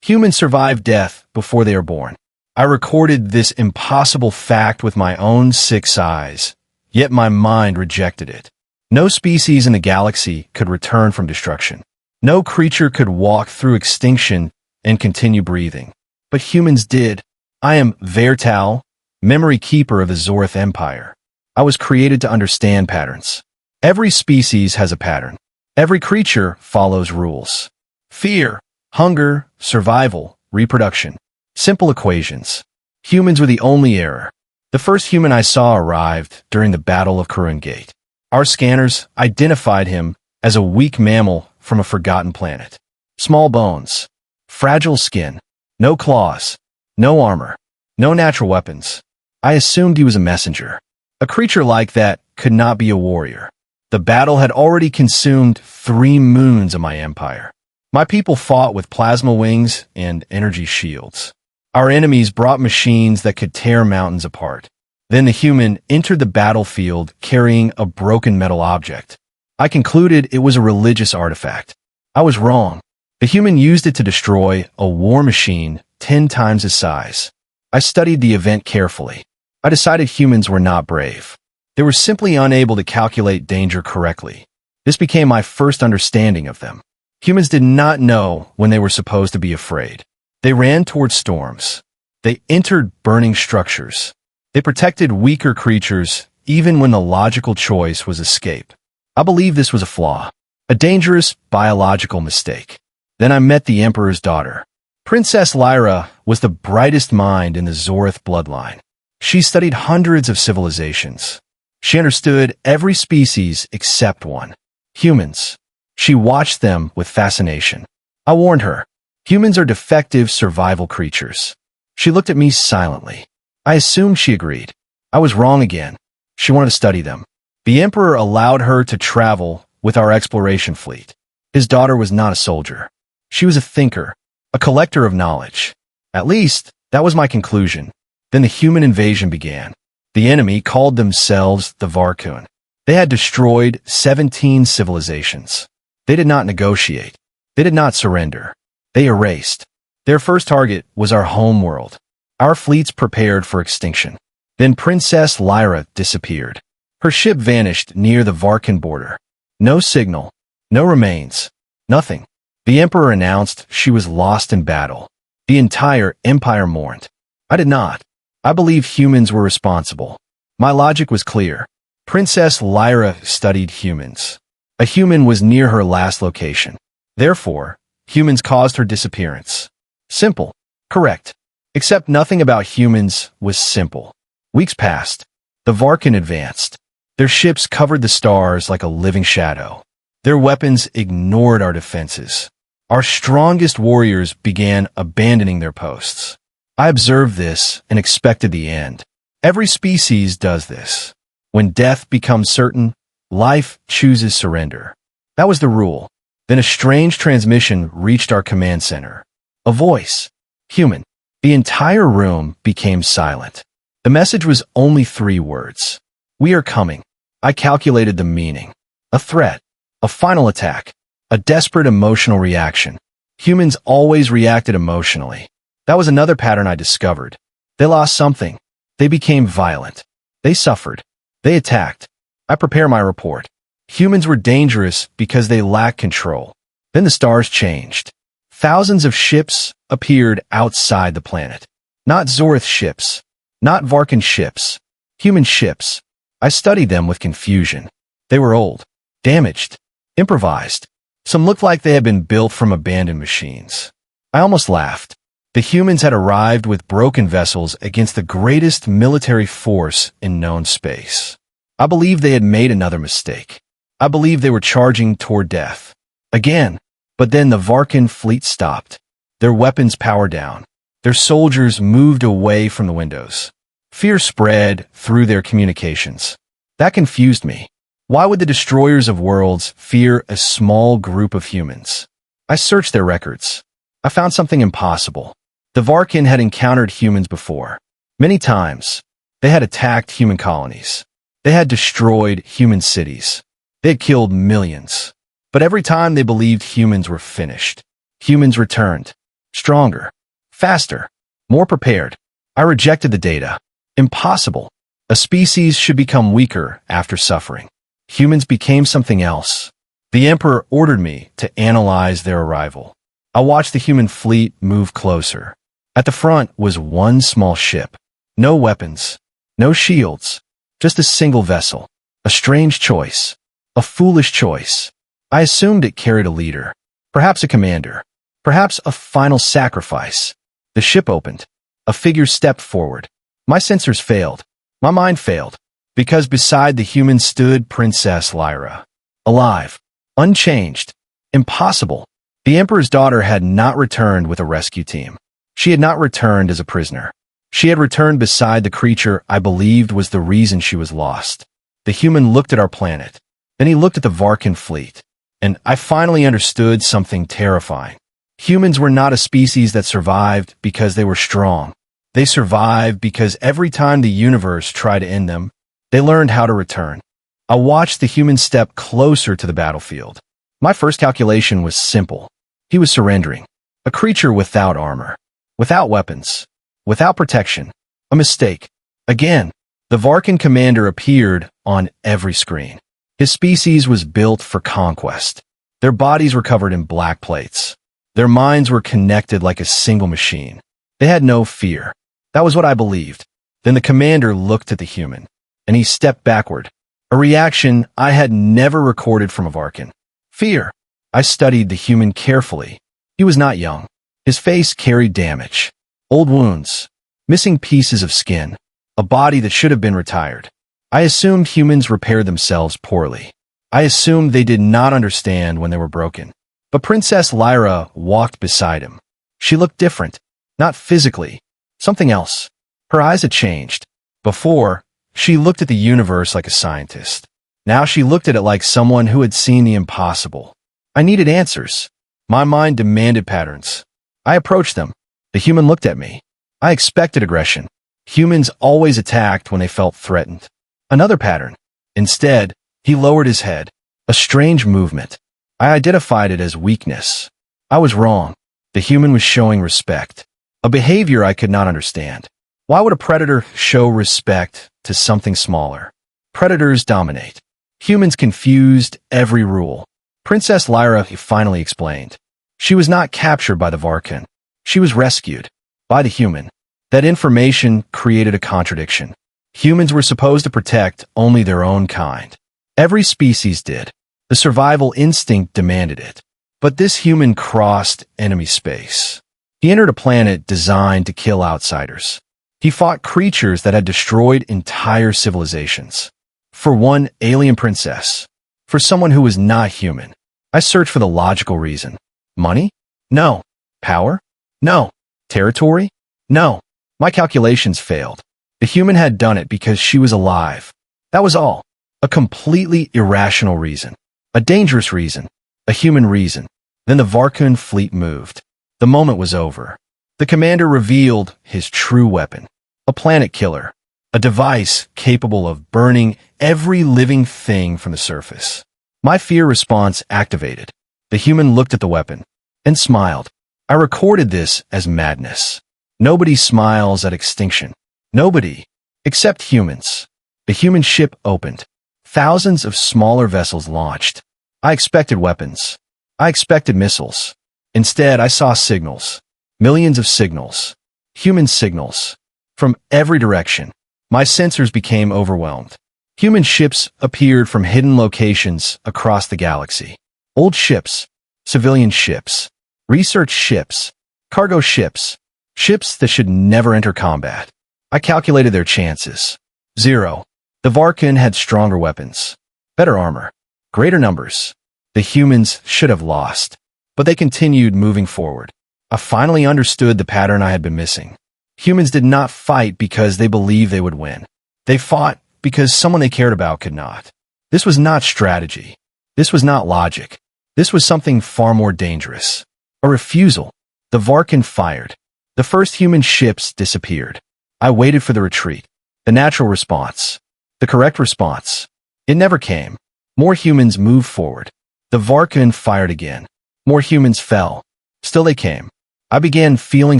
Humans survive death before they are born. I recorded this impossible fact with my own 6 eyes, yet my mind rejected it. No species in the galaxy could return from destruction. No creature could walk through extinction and continue breathing. But humans did. I am Vertal, memory keeper of the Zorth Empire. I was created to understand patterns. Every species has a pattern. Every creature follows rules. Fear, hunger, survival, reproduction. Simple equations. Humans were the only error. The first human I saw arrived during the Battle of Kurun Gate. Our scanners identified him as a weak mammal from a forgotten planet. Small bones, fragile skin, no claws, no armor, no natural weapons. I assumed he was a messenger. A creature like that could not be a warrior. The battle had already consumed 3 moons of my empire. My people fought with plasma wings and energy shields. Our enemies brought machines that could tear mountains apart. Then the human entered the battlefield carrying a broken metal object. I concluded it was a religious artifact. I was wrong. The human used it to destroy a war machine 10 times his size. I studied the event carefully. I decided humans were not brave. They were simply unable to calculate danger correctly. This became my first understanding of them. Humans did not know when they were supposed to be afraid. They ran toward storms. They entered burning structures. They protected weaker creatures even when the logical choice was escape. I believe this was a flaw, a dangerous biological mistake. Then I met the Emperor's daughter. Princess Lyra was the brightest mind in the Zorth bloodline. She studied hundreds of civilizations. She understood every species except one, humans. She watched them with fascination. I warned her, humans are defective survival creatures. She looked at me silently. I assumed she agreed. I was wrong again. She wanted to study them. The Emperor allowed her to travel with our exploration fleet. His daughter was not a soldier. She was a thinker, a collector of knowledge. At least, that was my conclusion. Then the human invasion began. The enemy called themselves the Varkun. They had destroyed 17 civilizations. They did not negotiate. They did not surrender. They erased. Their first target was our home world. Our fleets prepared for extinction. Then Princess Lyra disappeared. Her ship vanished near the Varkan border. No signal, no remains, nothing. The Emperor announced she was lost in battle. The entire empire mourned. I did not. I believe humans were responsible. My logic was clear. Princess Lyra studied humans. A human was near her last location. Therefore, humans caused her disappearance. Simple. Correct. Except nothing about humans was simple. Weeks passed. The Varkan advanced. Their ships covered the stars like a living shadow. Their weapons ignored our defenses. Our strongest warriors began abandoning their posts. I observed this and expected the end. Every species does this. When death becomes certain, life chooses surrender. That was the rule. Then a strange transmission reached our command center. A voice. Human. The entire room became silent. The message was only 3 words. We are coming. I calculated the meaning. A threat. A final attack. A desperate emotional reaction. Humans always reacted emotionally. That was another pattern I discovered. They lost something. They became violent. They suffered. They attacked. I prepare my report. Humans were dangerous because they lacked control. Then the stars changed. Thousands of ships appeared outside the planet. Not Zorth ships. Not Varkan ships. Human ships. I studied them with confusion. They were old, damaged, improvised. Some looked like they had been built from abandoned machines. I almost laughed. The humans had arrived with broken vessels against the greatest military force in known space. I believed they had made another mistake. I believed they were charging toward death. Again. But then the Varkan fleet stopped. Their weapons powered down. Their soldiers moved away from the windows. Fear spread through their communications. That confused me. Why would the destroyers of worlds fear a small group of humans? I searched their records. I found something impossible. The Varkan had encountered humans before. Many times. They had attacked human colonies. They had destroyed human cities. They had killed millions. But every time they believed humans were finished. Humans returned. Stronger. Faster. More prepared. I rejected the data. Impossible. A species should become weaker after suffering. Humans became something else. The Emperor ordered me to analyze their arrival. I watched the human fleet move closer. At the front was one small ship. No weapons. No shields. Just a single vessel. A strange choice. A foolish choice. I assumed it carried a leader. Perhaps a commander. Perhaps a final sacrifice. The ship opened. A figure stepped forward. My sensors failed. My mind failed. Because beside the human stood Princess Lyra. Alive. Unchanged. Impossible. The Emperor's daughter had not returned with a rescue team. She had not returned as a prisoner. She had returned beside the creature I believed was the reason she was lost. The human looked at our planet. Then he looked at the Varkan fleet. And I finally understood something terrifying. Humans were not a species that survived because they were strong. They survived because every time the universe tried to end them, they learned how to return. I watched the human step closer to the battlefield. My first calculation was simple. He was surrendering. A creature without armor. Without weapons. Without protection. A mistake. Again, the Varkan commander appeared on every screen. His species was built for conquest. Their bodies were covered in black plates. Their minds were connected like a single machine. They had no fear. That was what I believed. Then the commander looked at the human, and he stepped backward. A reaction I had never recorded from a Varkan. Fear. I studied the human carefully. He was not young. His face carried damage. Old wounds. Missing pieces of skin. A body that should have been retired. I assumed humans repaired themselves poorly. I assumed they did not understand when they were broken. But Princess Lyra walked beside him. She looked different. Not physically. Something else. Her eyes had changed. Before, she looked at the universe like a scientist. Now she looked at it like someone who had seen the impossible. I needed answers. My mind demanded patterns. I approached them. The human looked at me. I expected aggression. Humans always attacked when they felt threatened. Another pattern. Instead, he lowered his head. A strange movement. I identified it as weakness. I was wrong. The human was showing respect. A behavior I could not understand. Why would a predator show respect to something smaller? Predators dominate. Humans confused every rule. Princess Lyra finally explained. She was not captured by the Varkan. She was rescued. By the human. That information created a contradiction. Humans were supposed to protect only their own kind. Every species did. The survival instinct demanded it. But this human crossed enemy space. He entered a planet designed to kill outsiders. He fought creatures that had destroyed entire civilizations. For one alien princess. For someone who was not human. I searched for the logical reason. Money? No. Power? No. Territory? No. My calculations failed. The human had done it because she was alive. That was all. A completely irrational reason. A dangerous reason. A human reason. Then the Varkan fleet moved. The moment was over. The commander revealed his true weapon. A planet killer. A device capable of burning every living thing from the surface. My fear response activated. The human looked at the weapon and smiled. I recorded this as madness. Nobody smiles at extinction. Nobody. Except humans. The human ship opened. Thousands of smaller vessels launched. I expected weapons. I expected missiles. Instead, I saw signals. Millions of signals. Human signals. From every direction. My sensors became overwhelmed. Human ships appeared from hidden locations across the galaxy. Old ships. Civilian ships. Research ships. Cargo ships. Ships that should never enter combat. I calculated their chances. 0. The Varkan had stronger weapons. Better armor. Greater numbers. The humans should have lost. But they continued moving forward. I finally understood the pattern I had been missing. Humans did not fight because they believed they would win. They fought because someone they cared about could not. This was not strategy. This was not logic. This was something far more dangerous. A refusal. The Varkan fired. The first human ships disappeared. I waited for the retreat. The natural response. The correct response. It never came. More humans moved forward. The Varkan fired again. More humans fell. Still they came. I began feeling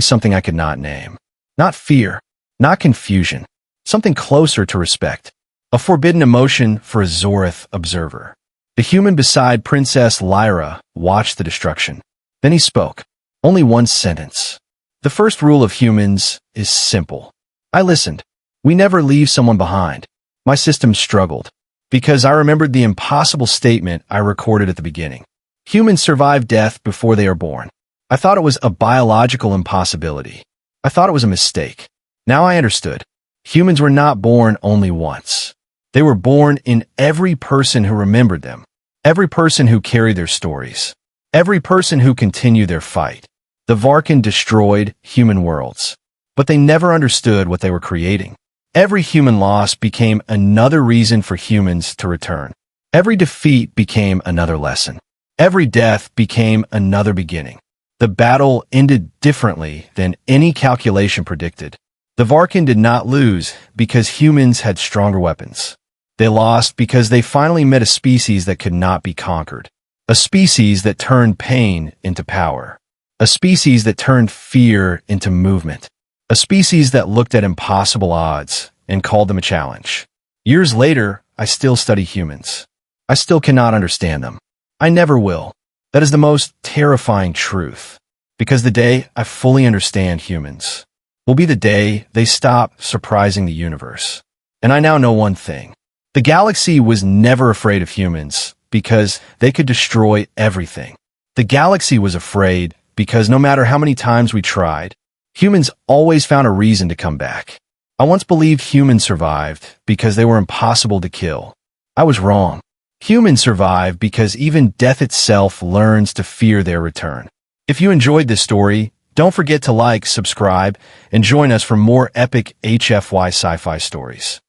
something I could not name. Not fear, not confusion, something closer to respect. A forbidden emotion for a Zorith observer. The human beside Princess Lyra watched the destruction. Then he spoke. Only one sentence. The first rule of humans is simple. I listened. We never leave someone behind. My system struggled, because I remembered the impossible statement I recorded at the beginning. Humans survive death before they are born. I thought it was a biological impossibility. I thought it was a mistake. Now I understood. Humans were not born only once. They were born in every person who remembered them, every person who carried their stories, every person who continued their fight. The Varkin destroyed human worlds, but they never understood what they were creating. Every human loss became another reason for humans to return. Every defeat became another lesson. Every death became another beginning. The battle ended differently than any calculation predicted. The Varkin did not lose because humans had stronger weapons. They lost because they finally met a species that could not be conquered. A species that turned pain into power. A species that turned fear into movement. A species that looked at impossible odds and called them a challenge. Years later, I still study humans. I still cannot understand them. I never will. That is the most terrifying truth. Because the day I fully understand humans will be the day they stop surprising the universe. And I now know one thing. The galaxy was never afraid of humans because they could destroy everything. The galaxy was afraid because no matter how many times we tried, humans always found a reason to come back. I once believed humans survived because they were impossible to kill. I was wrong. Humans survive because even death itself learns to fear their return. If you enjoyed this story, don't forget to like, subscribe, and join us for more epic HFY sci-fi stories.